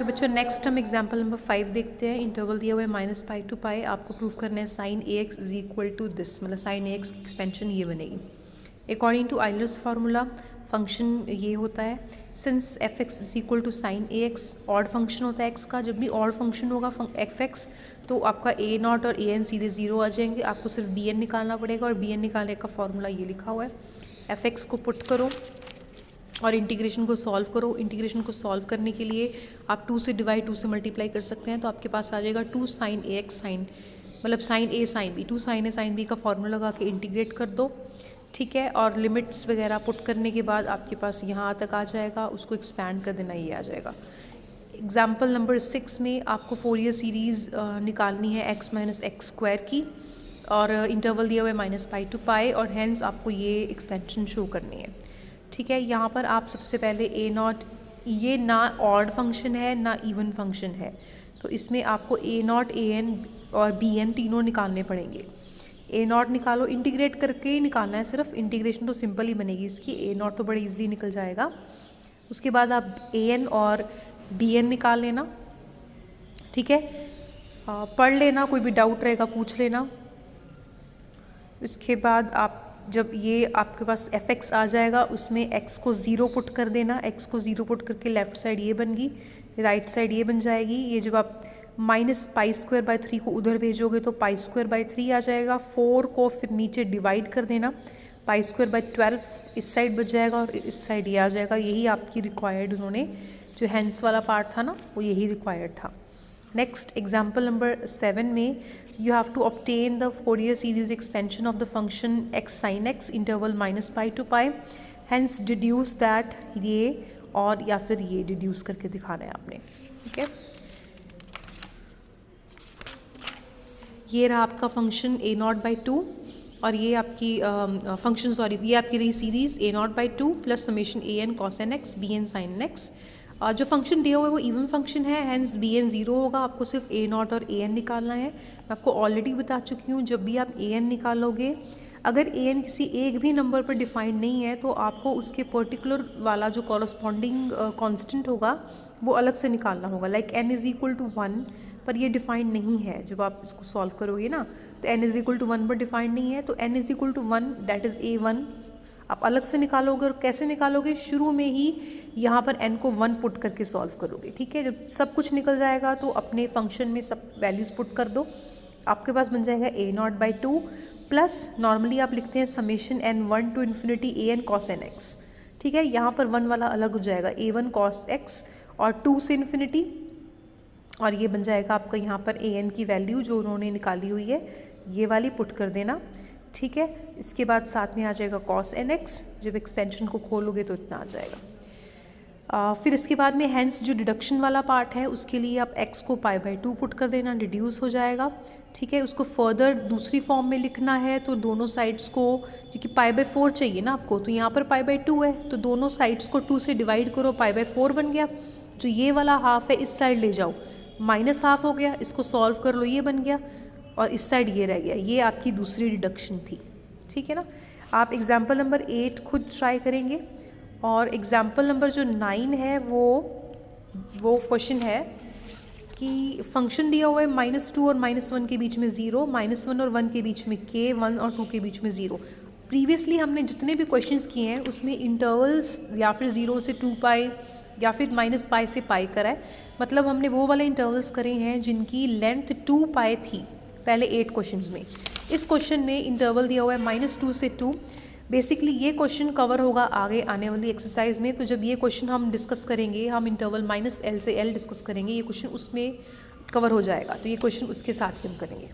Okay बच्चों, next हम example number 5 देखते हैं। इंटरवल दिया हुआ है -पाई टू पाई। आपको प्रूव करना है sine a x is equal to this, मतलब साइन ए एक्स की एक्सपेंशन ये बनेगी। According to Euler's formula function ये होता है, since f x is equal to sine a x, odd function होता है एक्स का। जब भी ऑड फंक्शन होगा एफ एक्स तो आपका ए नॉट और ए एन सीधे ज़ीरो आ जाएंगे। आपको सिर्फ बी एन निकालना पड़ेगा और बी एन निकालने का फॉर्मूला ये लिखा हुआ है। एफ एक्स को पुट करो और इंटीग्रेशन को सॉल्व करो। इंटीग्रेशन को सॉल्व करने के लिए आप 2 से डिवाइड 2 से मल्टीप्लाई कर सकते हैं, तो आपके पास आ जाएगा 2 साइन ए एक्स साइन, मतलब साइन ए साइन बी। 2 साइन ए साइन बी का फॉर्मूला लगा के इंटीग्रेट कर दो, ठीक है। और लिमिट्स वगैरह पुट करने के बाद आपके पास यहाँ तक आ जाएगा, उसको एक्सपैंड कर देना, ये आ जाएगा। एग्जाम्पल नंबर 6 में आपको फोरियर सीरीज़ निकालनी है x माइनस एक्स स्क्वायर की, और इंटरवल दिया हुआ है -पाई टू पाई, और हैंस आपको ये एक्सपेंशन शो करनी है, ठीक है। यहाँ पर आप सबसे पहले ए नॉट, ये ना ऑड फंक्शन है ना इवन फंक्शन है, तो इसमें आपको ए नॉट, ए एन और बी एन तीनों निकालने पड़ेंगे। ए नॉट निकालो, इंटीग्रेट करके ही निकालना है सिर्फ, इंटीग्रेशन तो सिंपल ही बनेगी इसकी। ए नॉट तो बड़े इजीली निकल जाएगा। उसके बाद आप ए एन और बी एन निकाल लेना, ठीक है। पढ़ लेना, कोई भी डाउट रहेगा पूछ लेना। उसके बाद आप जब ये आपके पास एफ एक्स आ जाएगा, उसमें एक्स को 0 पुट कर देना। एक्स को 0 पुट करके लेफ़्ट साइड ये बन गई, राइट साइड ये बन जाएगी। ये जब आप -पाई² 3 को उधर भेजोगे तो पाई²3 आ जाएगा। 4 को फिर नीचे डिवाइड कर देना, पाई² 12 इस साइड बच जाएगा और इस साइड ये आ जाएगा। यही आपकी रिक्वायर्ड, उन्होंने जो हैंस वाला पार्ट था ना, वो यही रिक्वायर्ड था। नेक्स्ट एग्जाम्पल नंबर 7 में you have to obtain the Fourier series expansion of the function x sin x interval -pi to pi, hence deduce that ये और या फिर ये डिड्यूस करके दिखाना है आपने, ठीक है। ये रहा आपका फंक्शन a0/2 और ये आपकी फंक्शन सॉरी ये आपकी रही series a0/2 plus summation an cos n x bn sin x। जो फंक्शन दिया हुआ है वो इवन फंक्शन है, हैंस बी एन 0 होगा। आपको सिर्फ ए नॉट और ए एन निकालना है। मैं आपको ऑलरेडी बता चुकी हूँ, जब भी आप ए एन निकालोगे, अगर ए एन किसी एक भी नंबर पर डिफाइंड नहीं है तो आपको उसके पर्टिकुलर वाला जो कॉरस्पॉन्डिंग कांस्टेंट होगा वो अलग से निकालना होगा। Like n is equal to 1 पर ये डिफाइंड नहीं है। जब आप इसको सॉल्व करोगे ना तो n इज़ इक्वल टू 1 पर डिफाइंड नहीं है, तो n is equal to 1 that is a1 आप अलग से निकालोगे। और कैसे निकालोगे, शुरू में ही यहाँ पर n को 1 पुट करके सॉल्व करोगे, ठीक है। जब सब कुछ निकल जाएगा तो अपने फंक्शन में सब वैल्यूज़ पुट कर दो, आपके पास बन जाएगा a0/2 प्लस नॉर्मली आप लिखते हैं summation n1 to infinity an cos n x, ठीक है। यहाँ पर 1 वाला अलग हो जाएगा, a1 cos x और 2 से इन्फिनिटी, और ये बन जाएगा आपका यहाँ पर an की वैल्यू जो उन्होंने निकाली हुई है ये वाली पुट कर देना, ठीक है। इसके बाद साथ में आ जाएगा cos n x, जब एक्सपेंशन को खोलोगे तो इतना आ जाएगा। फिर इसके बाद में हैंस जो डिडक्शन वाला पार्ट है उसके लिए आप x को पाई/2 पुट कर देना, डिड्यूस हो जाएगा, ठीक है। उसको फर्दर दूसरी फॉर्म में लिखना है तो दोनों साइड्स को, क्योंकि पाई/4 चाहिए ना आपको, तो यहाँ पर पाई/2 है तो दोनों साइड्स को 2 से डिवाइड करो, पाई/4 बन गया। जो ये वाला हाफ है इस साइड ले जाओ, -हाफ हो गया, इसको सॉल्व कर लो, ये बन गया, और इस साइड ये रह गया। ये आपकी दूसरी डिडक्शन थी, ठीक है ना। आप एग्जाम्पल नंबर 8 खुद ट्राई करेंगे। और एग्जाम्पल नंबर जो 9 है वो क्वेश्चन है कि फंक्शन दिया हुआ है -2 और -1 के बीच में 0, -1 और 1 के बीच में k, 1 और 2 के बीच में 0। प्रीवियसली हमने जितने भी क्वेश्चंस किए हैं उसमें इंटरवल्स या फिर 0 से 2 पाई या फिर -पाई से पाई करा है, मतलब हमने वो वाले इंटरवल्स करे हैं जिनकी लेंथ 2 पाई थी पहले 8 क्वेश्चंस में। इस क्वेश्चन में इंटरवल दिया हुआ है -2 से 2। बेसिकली ये क्वेश्चन कवर होगा आगे आने वाली एक्सरसाइज में, तो जब ये क्वेश्चन हम डिस्कस करेंगे, हम इंटरवल -L से L डिस्कस करेंगे, ये क्वेश्चन उसमें कवर हो जाएगा, तो ये क्वेश्चन उसके साथ ही हम करेंगे।